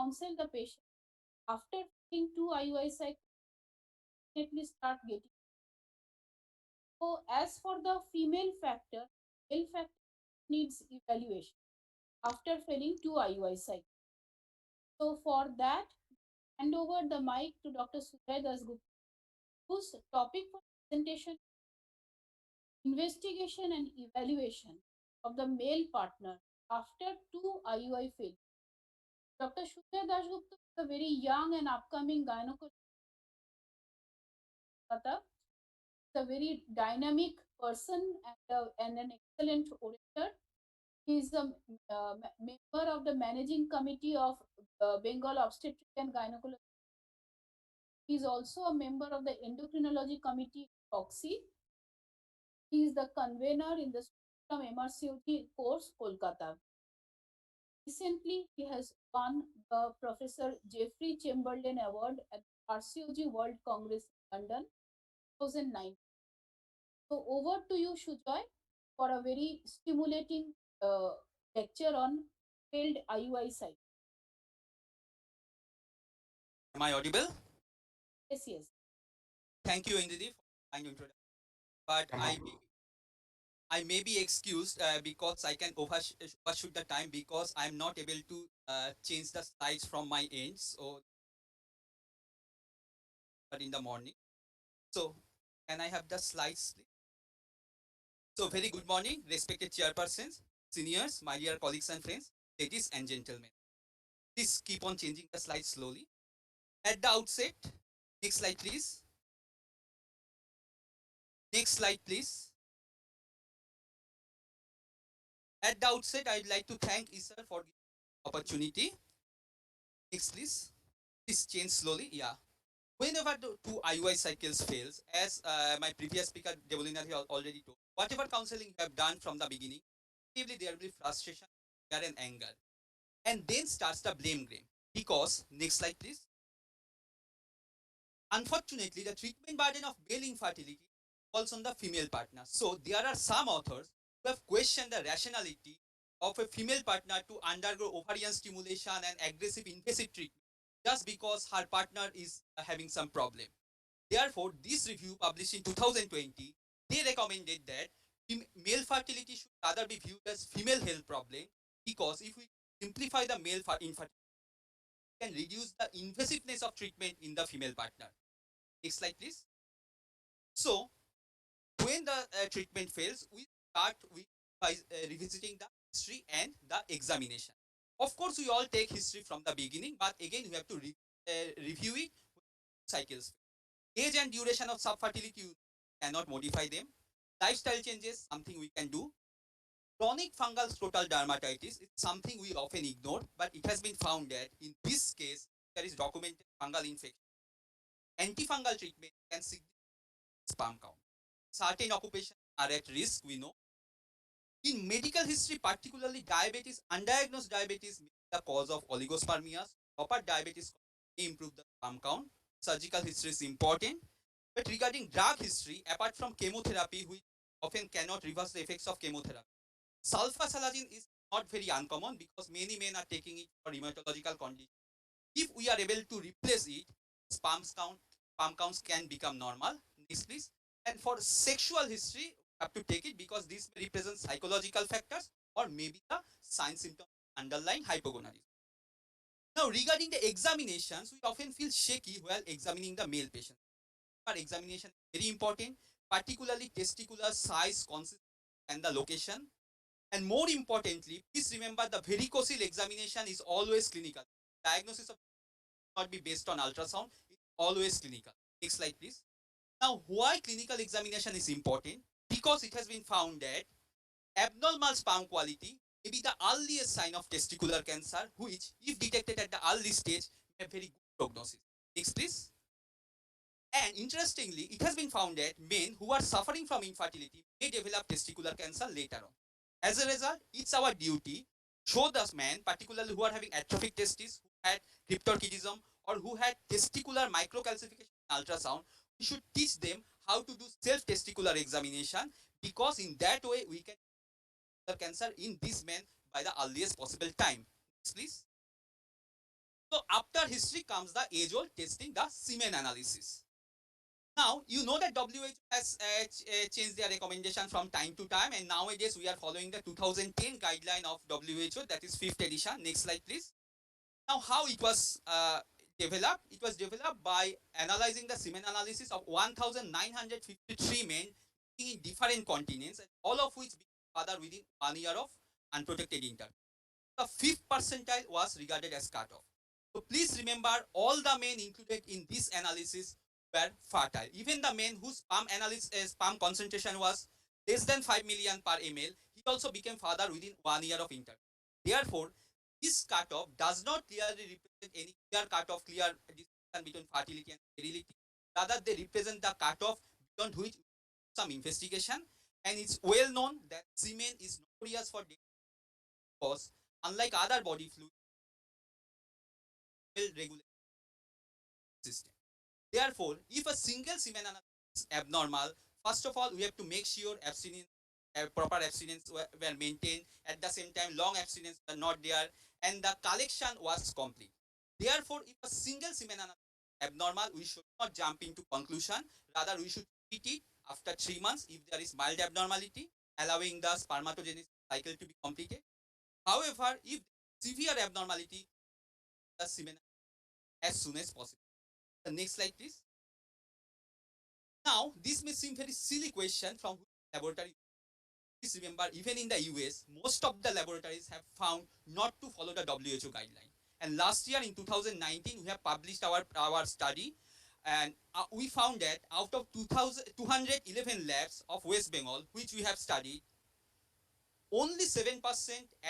counsel the patient after taking two IUI cycles, definitely start getting. So, as for the female factor, male factor needs evaluation after failing two IUI cycles. So, for that, hand over the mic to Dr. Sudhay Dasgupta, whose topic for presentation investigation and evaluation of the male partner after two IUI failure. Dr. Sudhay Dasgupta is a very young and upcoming gynecologist, a very dynamic person and an excellent orator. He is a member of the managing committee of Bengal Obstetric and Gynecology. He is also a member of the endocrinology committee OXY. He is the convener in the from MRCOG course, Kolkata. Recently, he has won the Professor Jeffrey Chamberlain Award at RCOG World Congress in London 2009. So over to you, Shujoy, for a very stimulating lecture on failed IUI site. Am I audible? Yes, yes. Thank you, Indidi, for the kind introduction. But I may be excused because I can overshoot the time because I'm not able to change the slides from my end. So, but in the morning. So, can I have the slides, please? So, very good morning, respected chairpersons, seniors, my dear colleagues and friends, ladies and gentlemen. Please keep on changing the slides slowly. At the outset, next slide, please. Next slide, please. At the outset, I'd like to thank Isar for the opportunity. Next, please. Please change slowly. Yeah. Whenever the two IUI cycles fails, as my previous speaker Devolina already told, whatever counseling you have done from the beginning, immediately there will be frustration, fear, and anger, and then starts the blame game. Because next slide, please. Unfortunately, the treatment burden of male infertility falls on the female partner. So there are some authors who have questioned the rationality of a female partner to undergo ovarian stimulation and aggressive invasive treatment just because her partner is having some problem. Therefore, this review published in 2020, they recommended that male fertility should rather be viewed as female health problem because if we simplify the male infertility, we can reduce the invasiveness of treatment in the female partner. Next slide, please. So, when the treatment fails, we start with by revisiting the history and the examination. Of course, we all take history from the beginning, but again, we have to review it with cycles. Age and duration of subfertility, you cannot modify them. Lifestyle changes, something we can do. Chronic fungal scrotal dermatitis is something we often ignore, but it has been found that in this case, there is documented fungal infection. Antifungal treatment can significantly sperm count. Certain occupations are at risk, we know. In medical history, particularly diabetes, undiagnosed diabetes may be the cause of oligospermia. Proper diabetes may improve the sperm count. Surgical history is important. But regarding drug history, apart from chemotherapy, which often cannot reverse the effects of chemotherapy, sulfasalazine is not very uncommon because many men are taking it for rheumatological conditions. If we are able to replace it, sperm counts can become normal. Next, please. And for sexual history, we have to take it because this may represent psychological factors or maybe the sign symptom underlying hypogonadism. Now, regarding the examinations, we often feel shaky while examining the male patient. Our examination is very important, particularly testicular size, consistency, and the location. And more importantly, please remember the varicocele examination is always clinical. Diagnosis of not be based on ultrasound, it's always clinical. Next slide, please. Now, why clinical examination is important? Because it has been found that abnormal sperm quality may be the earliest sign of testicular cancer, which, if detected at the early stage, may have very good prognosis. Next, please. And interestingly, it has been found that men who are suffering from infertility may develop testicular cancer later on. As a result, it's our duty to show the men, particularly who are having atrophic testes, who had cryptorchidism, or who had testicular microcalcification in ultrasound, we should teach them how to do self-testicular examination because in that way we can cancer in these men by the earliest possible time. Next, please. So after history comes the age-old testing, the semen analysis. Now, you know that WHO has changed their recommendation from time to time, and nowadays we are following the 2010 guideline of WHO, that is 5th edition. Next slide, please. Now, how it was developed? It was developed by analyzing the semen analysis of 1,953 men in different continents, and all of which became father within 1 year of unprotected intercourse. The 5th percentile was regarded as cutoff. So please remember, all the men included in this analysis were fertile. Even the men whose sperm concentration was less than 5 million per ml, he also became father within 1 year of intercourse. Therefore, this cutoff does not clearly represent any clear cutoff, clear distinction between fertility and sterility. Rather, they represent the cutoff beyond which some investigation, and it's well known that semen is notorious for because unlike other body fluids, well regulated system. Therefore, if a single semen analysis is abnormal, first of all, we have to make sure abstinence, proper abstinence were maintained. At the same time, long abstinence are not there, and the collection was complete. Therefore, if a single semen analysis is abnormal, we should not jump into conclusion. Rather, we should treat it after 3 months if there is mild abnormality, allowing the spermatogenesis cycle to be completed. However, if severe abnormality, the semen as soon as possible. The next slide, please. Now, this may seem very silly question from laboratory. Please remember, even in the US, most of the laboratories have found not to follow the WHO guideline. And last year in 2019, we have published our study, and we found that out of 211 labs of West Bengal, which we have studied, only 7%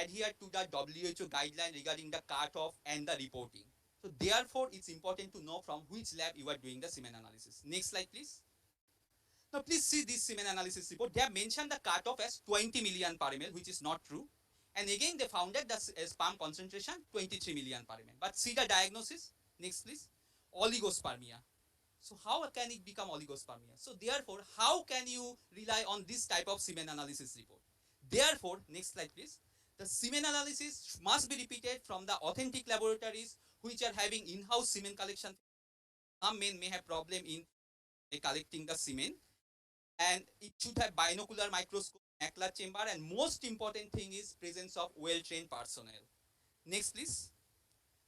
adhere to the WHO guideline regarding the cutoff and the reporting. So therefore, it's important to know from which lab you are doing the semen analysis. Next slide, please. Now, please see this semen analysis report. They have mentioned the cutoff as 20 million per ml, which is not true. And again, they found that the sperm concentration 23 million per ml. But see the diagnosis. Next, please. Oligospermia. So how can it become oligospermia? So therefore, how can you rely on this type of semen analysis report? Therefore, next slide, please. The semen analysis must be repeated from the authentic laboratories which are having in-house semen collection. Some men may have problem in collecting the semen, and it should have binocular microscope, Mackler chamber, and most important thing is presence of well-trained personnel. Next, please.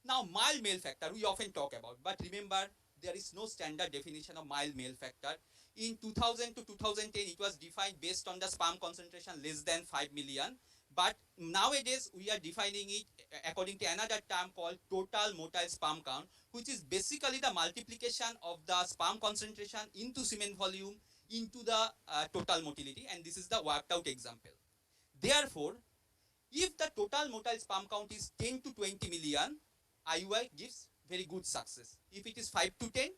Now, mild male factor we often talk about, but remember, there is no standard definition of mild male factor. In 2000 to 2010, it was defined based on the sperm concentration less than 5 million. But nowadays, we are defining it according to another term called total motile sperm count, which is basically the multiplication of the sperm concentration into semen volume into the total motility. And this is the worked out example. Therefore, if the total motile sperm count is 10 to 20 million, IUI gives very good success. If it is 5 to 10,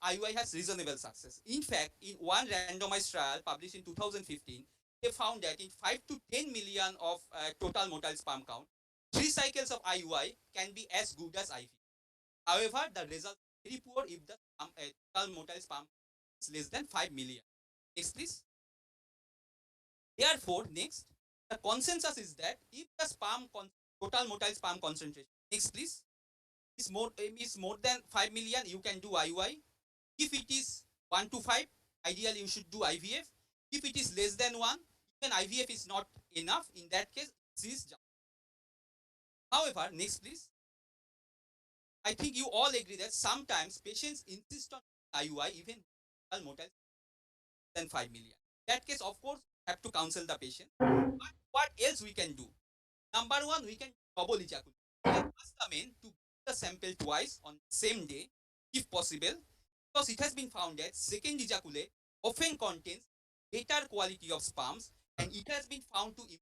IUI has reasonable success. In fact, in one randomized trial published in 2015, they found that in 5 to 10 million of total motile sperm count, 3 cycles of IUI can be as good as IV. However, the result is very poor if the total motile sperm is less than 5 million. Next, please. Therefore, next, the consensus is that if the total motile sperm concentration, next please, is more than 5 million, you can do IUI. If it is 1 to 5, ideally you should do IVF. If it is less than 1, even IVF is not enough. In that case, cease. However, next please. I think you all agree that sometimes patients insist on IUI even motile than 5 million. In that case, of course, have to counsel the patient. But what else we can do? Number one, we can double ejaculate. We can ask the men to give the sample twice on same day, if possible, because it has been found that second ejaculate often contains better quality of sperms, and it has been found to improve.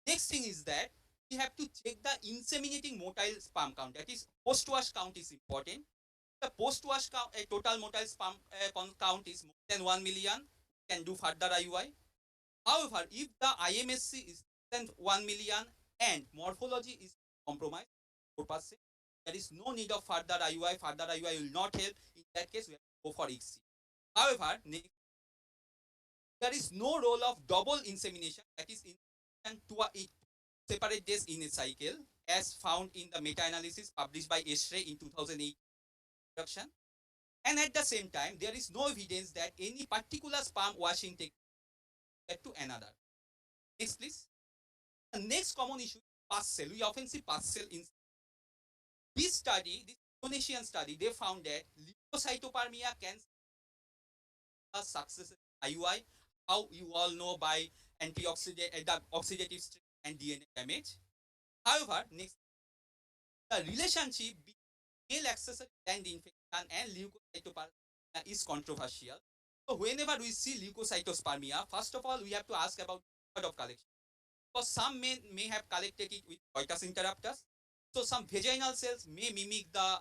Next thing is that we have to check the inseminating motile sperm count. That is, post-wash count is important. The post-wash count, total motile sperm count is more than 1 million, can do further IUI. However, if the IMSC is less than 1 million and morphology is compromised, 4%, there is no need of further IUI. Further IUI will not help. In that case, we have to go for ICSI. However, there is no role of double insemination, that is, to separate days in a cycle, as found in the meta-analysis published by Eshrey in 2008 production. And at the same time, there is no evidence that any particular sperm washing technique led to another. Next, please. The next common issue is pus cell. We often see pus cell in this study, this Indonesian study. They found that leukocytopermia can a success in IUI. How you all know by antioxidant, oxidative stress and DNA damage. However, next, the relationship between male accessory gland infection and leukocytopermia is controversial. So whenever we see leukocytospermia, first of all, we have to ask about method of collection. Because some men may have collected it with coitus interruptus. So some vaginal cells may mimic the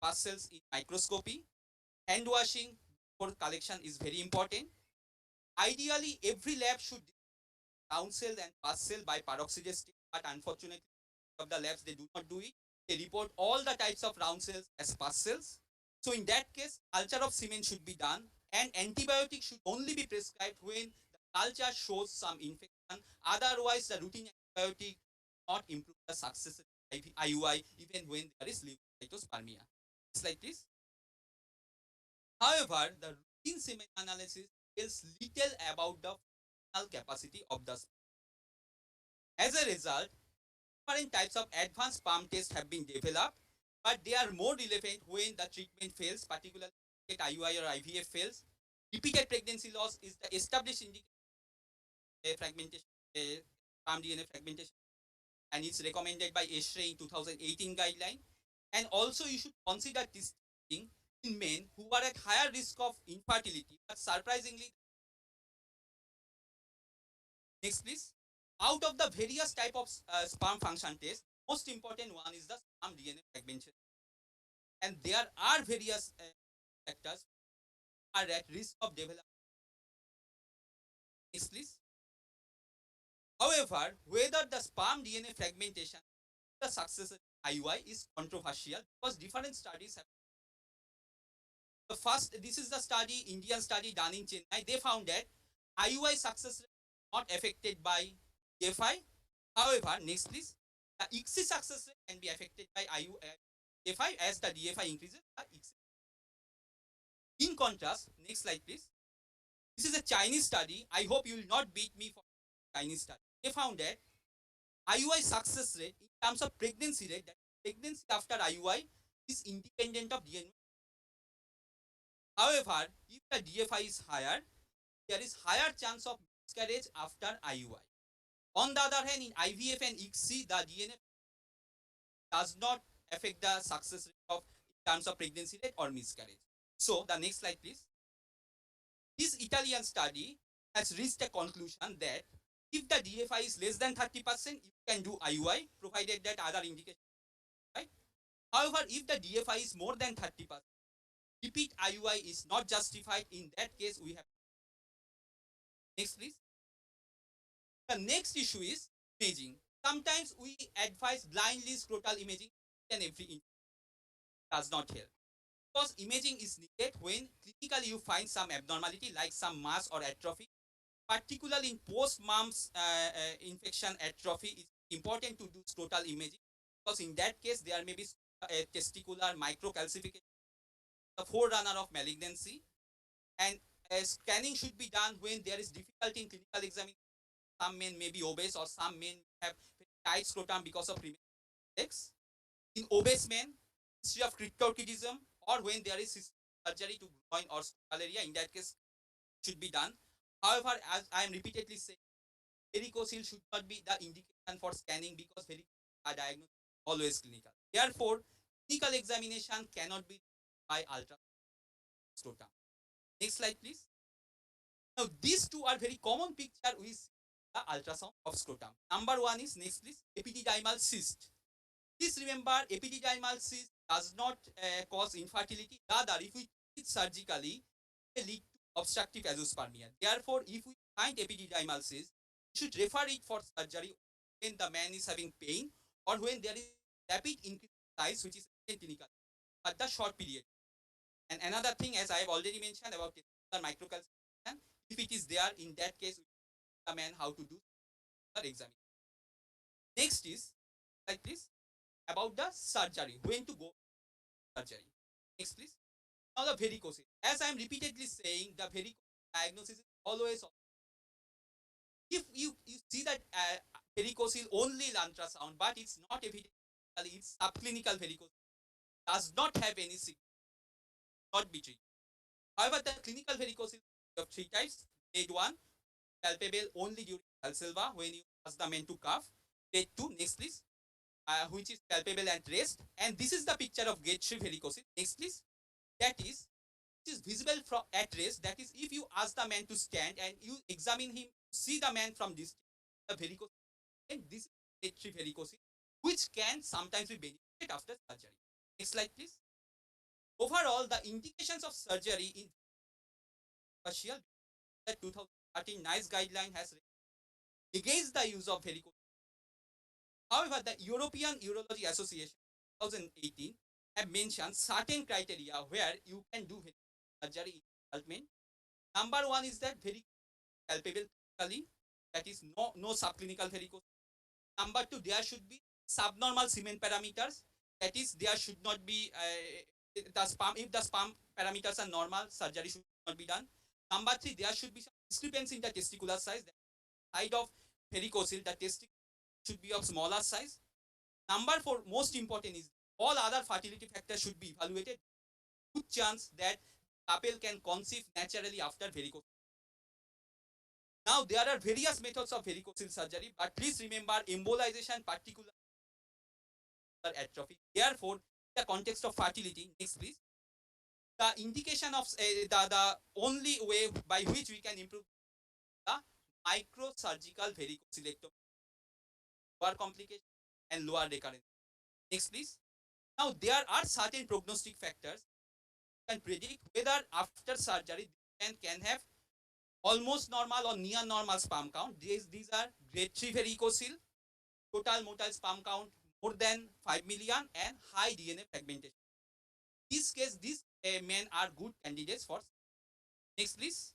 pus cells in microscopy. Hand washing for collection is very important. Ideally, every lab should round cell and pus cell by peroxidase, but unfortunately, of the labs they do not do it. They report all the types of round cells as pus cells. So in that case, culture of semen should be done, and antibiotic should only be prescribed when the culture shows some infection. Otherwise, the routine antibiotic not improve the success of IUI even when there is leukocytospermia. Slide please. However, the routine semen analysis tells little about the functional capacity of the sperm. As a result, different types of advanced sperm tests have been developed, but they are more relevant when the treatment fails, particularly IUI or IVF fails. Repeated pregnancy loss is the established indication of fragmentation, sperm DNA fragmentation, and it's recommended by Eshrey in 2018 guideline. And also, you should consider testing in men who are at higher risk of infertility, but surprisingly, next please. Out of the various type of sperm function test, most important one is the sperm DNA fragmentation. And there are various factors are at risk of developing. Next please. However, whether the sperm DNA fragmentation the success in IUI is controversial because different studies have. The first, this is the study, Indian study done in Chennai. They found that IUI success rate not affected by DFI. However, next please, the ICSI success rate can be affected by DFI as the DFI increases. In contrast, next slide please. This is a Chinese study. I hope you will not beat me for Chinese study. They found that IUI success rate in terms of pregnancy rate, that pregnancy after IUI is independent of DNA. However, if the DFI is higher, there is higher chance of miscarriage after IUI. On the other hand, in IVF and ICSI, the DNA does not affect the success rate of in terms of pregnancy rate or miscarriage. So the next slide, please. This Italian study has reached a conclusion that if the DFI is less than 30%, you can do IUI, provided that other indications, right? However, if the DFI is more than 30%, repeat IUI is not justified. In that case, we have. Next, please. The next issue is imaging. Sometimes we advise blindly scrotal imaging and every does not help. Because imaging is needed when clinically you find some abnormality like some mass or atrophy. Particularly in post-mumps infection atrophy, it's important to do scrotal imaging because in that case there may be testicular microcalcification, the forerunner of malignancy, and scanning should be done when there is difficulty in clinical examination. Some men may be obese or some men have tight scrotum because of premature. In obese men, history of cryptorchidism, or when there is surgery to groin or scrotal area, in that case should be done. However, as I am repeatedly saying, varicocele should not be the indication for scanning because varicocele are diagnosed always clinical. Therefore, clinical examination cannot be by ultrascrotum. Next slide, please. Now, these two are very common picture we see the ultrasound of scrotum. Number one is, next please, epididymal cyst. Please remember, epididymal cyst does not cause infertility. Rather, if we treat it surgically, it lead to obstructive azoospermia. Therefore, if we find epididymal cyst, we should refer it for surgery when the man is having pain or when there is rapid increase in size, which is clinical, but the short period. And another thing, as I have already mentioned about the microcalcification, if it is there, in that case, we teach the man how to do the examination. Next is Like this, about the surgery, when to go surgery. Next, please. Now the varicose. As I am repeatedly saying, the varicose diagnosis is always. If you see that varicose only in ultrasound, but it's not evident. It's subclinical varicose. Does not have any sickness, not be treated. However, the clinical varicose of three types. Grade 1, palpable only during Valsalva when you ask the men to cough. Grade 2, next please, which is palpable at rest. And this is the picture of grade 3 varicose. Next please. That is, it is visible from at rest. That is, if you ask the man to stand and you examine him, see the man from this, the varicose, and this is grade 3 varicose, which can sometimes be benefited after surgery. Next slide, please. Overall, the indications of surgery in partial, the 2013 NICE guideline has against the use of varicose. However, the European Urology Association 2018 have mentioned certain criteria where you can do surgery in adult men. Number one is that very palpable clinically, that is no subclinical varicose. Number two, there should be subnormal semen parameters, that is there should not be the sperm. If the sperm parameters are normal, surgery should not be done. Number three, there should be some discrepancy in the testicular size. The side of varicocele, the testicle should be of smaller size. Number four, most important, is all other fertility factors should be evaluated. Good chance that couple can conceive naturally after varicocele. Now, there are various methods of varicocele surgery, but please remember embolization, particular atrophy. Therefore, in the context of fertility, next please, the indication of the only way by which we can improve the microsurgical varicocelectomy, lower complication and lower recurrence. Next please. Now, there are certain prognostic factors can predict whether after surgery can have almost normal or near normal sperm count. These are grade 3 varicocele, total motile sperm count more than 5 million, and high DNA fragmentation. In this case, these men are good candidates for. Next please.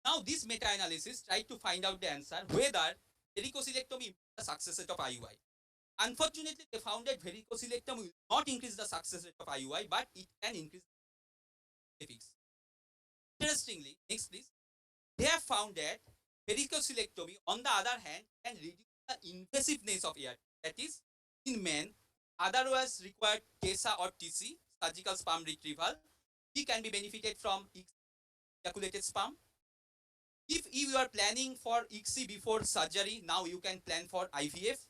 Now, this meta-analysis tried to find out the answer whether varicocelectomy improves the success rate of IUI. Unfortunately, they found that varicocelectomy will not increase the success rate of IUI, but it can increase the effects. Interestingly, next please, they have found that varicocelectomy, on the other hand, can reduce the invasiveness of ART. That is, in men, otherwise required TESA or TC, surgical sperm retrieval, he can be benefited from ejaculated sperm. If you are planning for ICSI before surgery, now you can plan for IVF.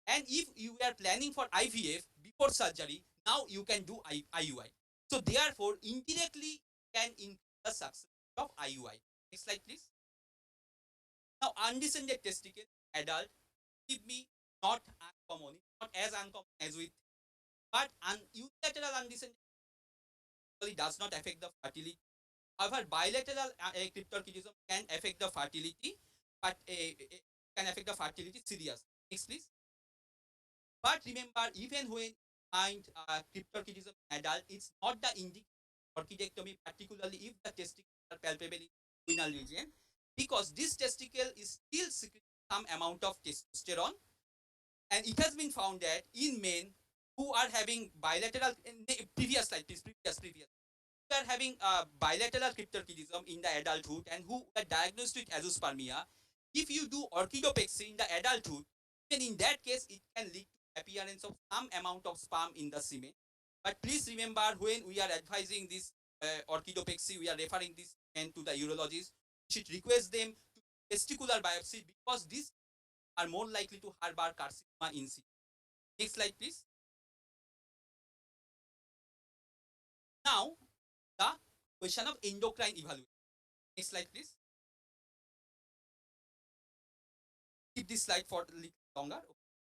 And if you are planning for IVF before surgery, now you can do IUI. So therefore, indirectly can increase the success of IUI. Next slide, please. Now, undescended testicle, adult, give me not uncommon, not as uncommon as we think, but unilateral undescended does not affect the fertility. However, bilateral cryptorchidism can affect the fertility, but can affect the fertility serious. Next, please. But remember, even when find cryptorchidism in adult, it's not the indication orchidectomy, particularly if the testicles are palpable in the inguinal region, because this testicle is still secreting some amount of testosterone, and it has been found that in men who are having bilateral, previous slide please, previous, who are having bilateral cryptorchidism in the adulthood and who are diagnosed with azoospermia, if you do orchidopexy in the adulthood, then in that case it can lead to appearance of some amount of sperm in the semen. But please remember, when we are advising this orchidopexy, we are referring this men to the urologist. We should request them to testicular biopsy, because these are more likely to harbor carcinoma in situ. Next slide, please. Now, the question of endocrine evaluation. Next slide, please. Keep this slide for a little longer.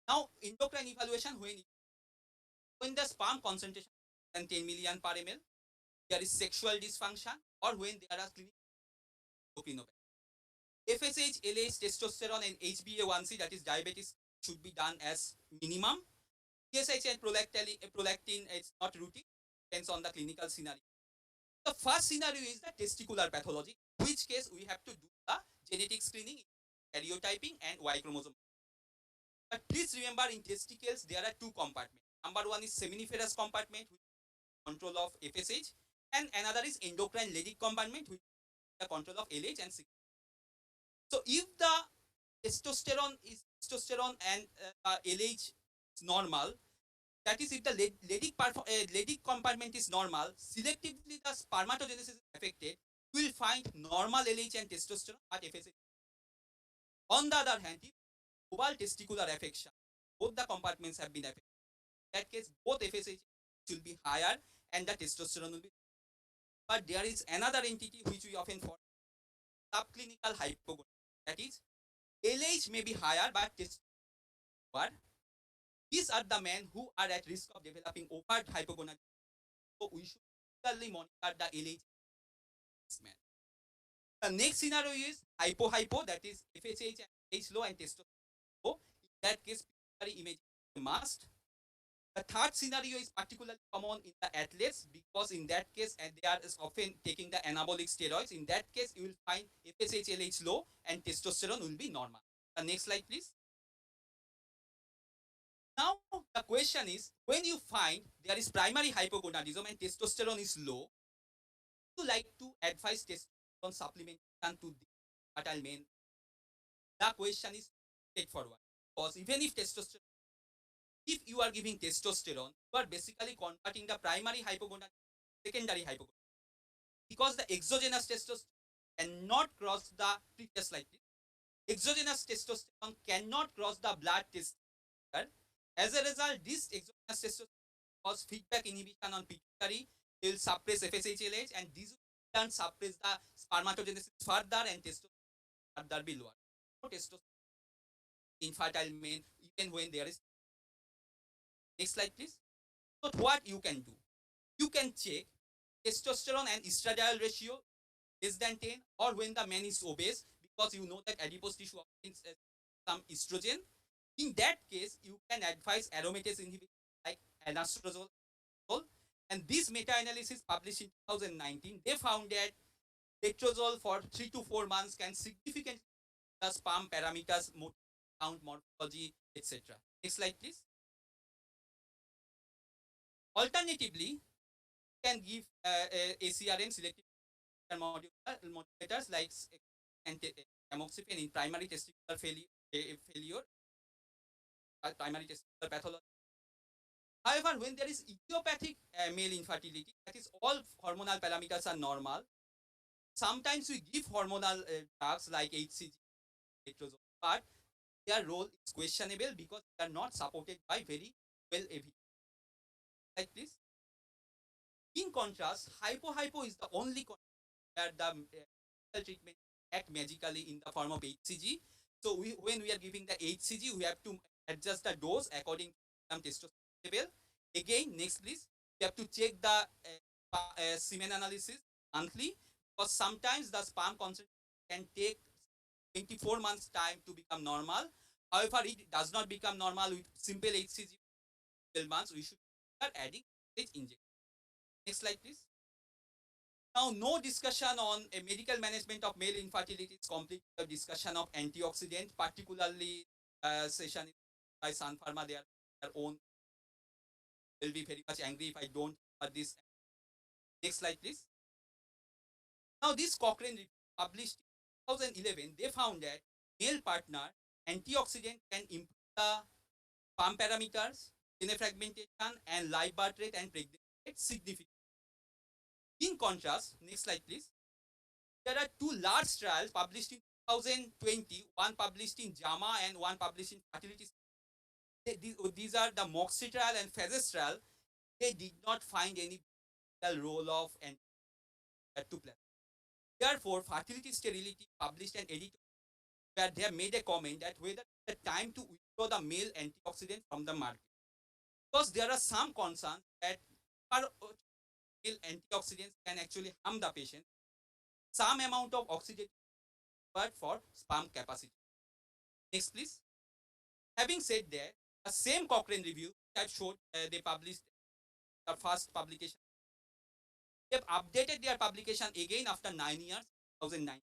Now, endocrine evaluation, when the sperm concentration is than 10 million per ml, there is sexual dysfunction, or when there are clinical endocrinopathy. FSH, LH, testosterone, and HbA1c, that is diabetes, should be done as minimum. TSH and prolactin, it's not routine, depends on the clinical scenario. The first scenario is the testicular pathology, in which case we have to do the genetic screening, karyotyping, and Y chromosome. But please remember, in testicles there are two compartments. Number one is seminiferous compartment, which is control of FSH, and another is endocrine lytic compartment, which is the control of LH and CK. So if the testosterone and LH is normal, that is, if the lytic compartment is normal, selectively the spermatogenesis is affected, you will find normal LH and testosterone at FSH. On the other hand, if oval testicular affection, both the compartments have been affected, in that case both FSH will be higher and the testosterone will be. But there is another entity which we often forget, subclinical hypogonadism. That is, LH may be higher but testosterone lower. These are the men who are at risk of developing overt hypogonadism. So we should regularly monitor the LH man. The next scenario is hypo, that is FSH and H low and testosterone low. In that case, pituitary imaging is a must. The third scenario is particularly common in the athletes, because in that case, and they are often taking the anabolic steroids. In that case, you will find FSH, LH low and testosterone will be normal. The next slide, please. Now, the question is, when you find there is primary hypogonadism and testosterone is low, you like to advise testosterone supplementation to the fertile men? The question is straightforward, because even if testosterone, if you are giving testosterone, you are basically converting the primary hypogonadism to secondary hypogonadism, because the exogenous testosterone cannot cross the previous slide. Exogenous testosterone cannot cross the blood test. As a result, this exogenous testosterone cause feedback inhibition on pituitary, will suppress FSH-LH, and these will turn suppress the spermatogenesis further and testosterone further be lower. No testosterone in fertile men even when there is. Next slide, please. So what you can do? You can check testosterone and estradiol ratio less than 10, or when the man is obese, because you know that adipose tissue obtains some estrogen. In that case, you can advise aromatase inhibitor like anastrozole. And this meta-analysis published in 2019, they found that letrozole for 3 to 4 months can significantly the sperm parameters, count, morphology, etc. Next slide, please. Alternatively, you can give ACRM, selective modulators like tamoxifen in primary testicular failure, primary testicular pathology. However, when there is idiopathic male infertility, that is all hormonal parameters are normal, sometimes we give hormonal drugs like HCG, letrozole, but their role is questionable because they are not supported by very well evidence. Like this. In contrast, hypo is the only where the treatment act magically in the form of HCG. So when we are giving the HCG, we have to adjust the dose according to some testosterone level. Again, next please, you have to check the semen analysis monthly, because sometimes the sperm concentration can take 24 months time to become normal. However, it does not become normal with simple HCG 12 months. We should start adding injection. Next slide, please. Now, no discussion on a medical management of male infertility is complete. The discussion of antioxidant, particularly session by Sun Pharma, their own, will be very much angry if I don't cover this. Next slide, please. Now, this Cochrane report published in 2011, they found that male partner antioxidant can improve the sperm parameters, DNA fragmentation, and live birth rate and pregnancy rate significantly. In contrast, next slide, please. There are two large trials published in 2020, one published in JAMA and one published in Fertility. These are the MOXIE trial and PHASES trial. They did not find any role of to play. Therefore, Fertility Sterility published an editorial where they have made a comment that whether the time to withdraw the male antioxidant from the market, because there are some concerns that male antioxidants can actually harm the patient. Some amount of oxidation required for sperm capacity. Next, please. Having said that, the same Cochrane review that showed they published the first publication. They've updated their publication again after 9 years, 2009,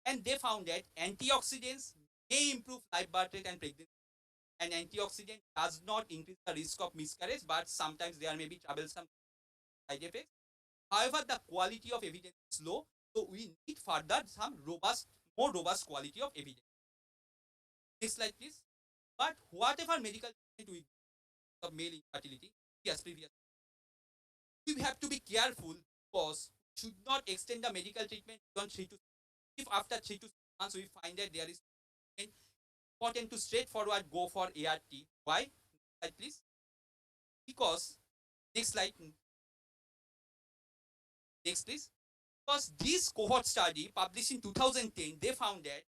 and they found that antioxidants may improve live birth rate and pregnancy, an antioxidant does not increase the risk of miscarriage, but sometimes there may be troublesome side effects. However, the quality of evidence is low, so we need further some more robust quality of evidence. Next slide, please. But whatever medical treatment we of male infertility, yes, previous, we have to be careful because we should not extend the medical treatment beyond 3 to 6. If after 3 to 6 months we find that there is important to straightforward go for ART. Why? Next slide, please. Because next slide, next please. Because this cohort study published in 2010, they found that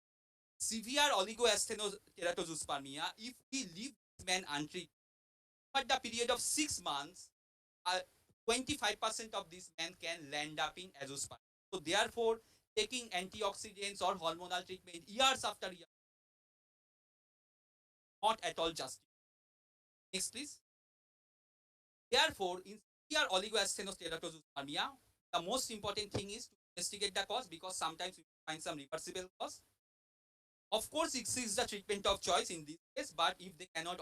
severe oligoasthenoteratozoospermia, if we leave this man untreated for the period of 6 months, 25% of these men can land up in azoospermia. So therefore, taking antioxidants or hormonal treatment years after year, not at all justified. Next, please. Therefore, in severe oligoasthenosteratozoospermia, the most important thing is to investigate the cause, because sometimes we find some reversible cause. Of course, ICSI is the treatment of choice in this case, but if they cannot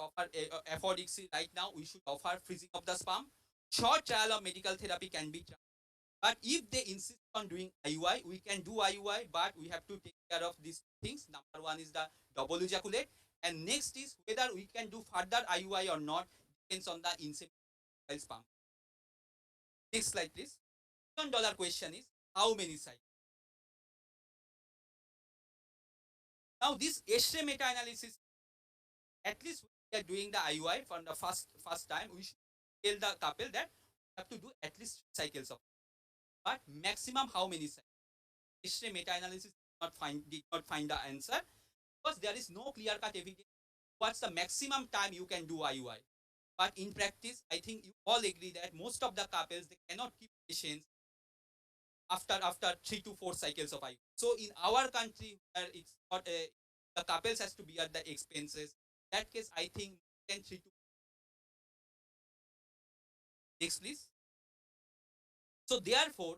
afford ICSI right now, we should offer freezing of the sperm. Short trial of medical therapy can be tried. But if they insist on doing IUI, we can do IUI, but we have to take care of these things. Number one is the double ejaculate, and next is whether we can do further IUI or not, depends on the insemination sperm. Next slide, please. $1 question is how many cycles? Now, this ESHRE meta-analysis, at least we are doing the IUI for the first time, we should tell the couple that we have to do at least 3 cycles of it. But maximum how many cycles? ESHRE meta-analysis did not find the answer, because there is no clear-cut evidence what's the maximum time you can do IUI. But in practice, I think you all agree that most of the couples, they cannot keep patients after 3 to 4 cycles of IUI. So in our country, where it's not the couples has to bear the expenses, in that case, I think 10 3 to. Next, please. So therefore,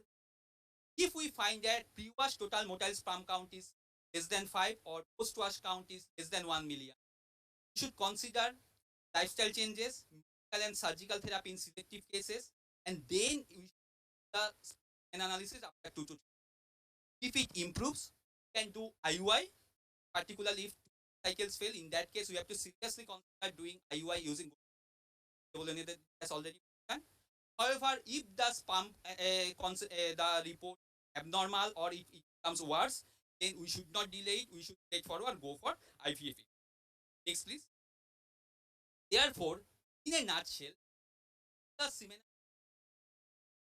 if we find that pre-wash total motile sperm count is less than 5 or post-wash count is less than 1 million, we should consider lifestyle changes, medical and surgical therapy in selective cases, and then we should do the an analysis after 2 to 3. If it improves, we can do IUI, particularly if 2 cycles fail. In that case, we have to seriously consider doing IUI using has already done. However, if the sperm the report abnormal or if it becomes worse, then we should not delay it. We should straightforward go for IVF. Next, please. Therefore, in a nutshell, the semen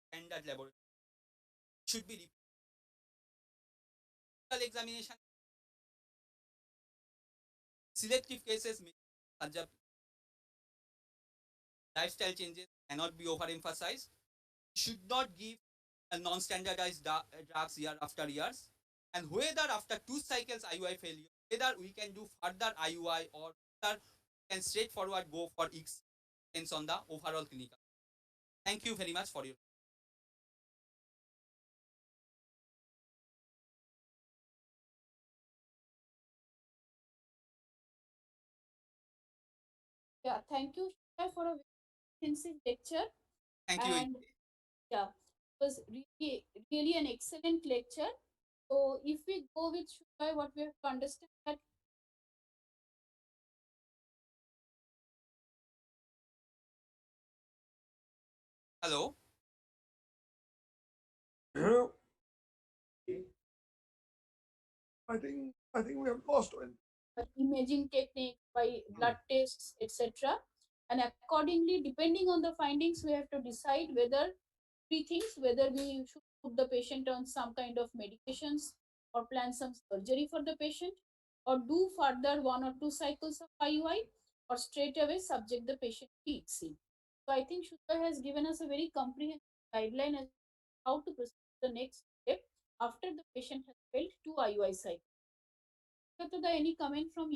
standard laboratory should be examination. Selective cases may lifestyle changes cannot be overemphasized. Should not give a non-standardized drugs year after years. And whether after 2 cycles IUI failure, whether we can do further IUI or whether we can straightforward go for X, depends on the overall clinical. Thank you very much for your. Yeah, thank you Shreya, for a very extensive lecture. Thank you. And yeah, it was really an excellent lecture. So if we go with Shreya, what we have to understand that Hello. I think we have lost one. imaging technique by blood tests, etc. And accordingly, depending on the findings, we have to decide whether 3 things: whether we should put the patient on some kind of medications or plan some surgery for the patient, or do further 1 or 2 cycles of IUI, or straight away subject the patient to ICSI. So I think Shudha has given us a very comprehensive guideline as how to proceed to the next step after the patient has failed 2 IUI cycles. Any comment from you?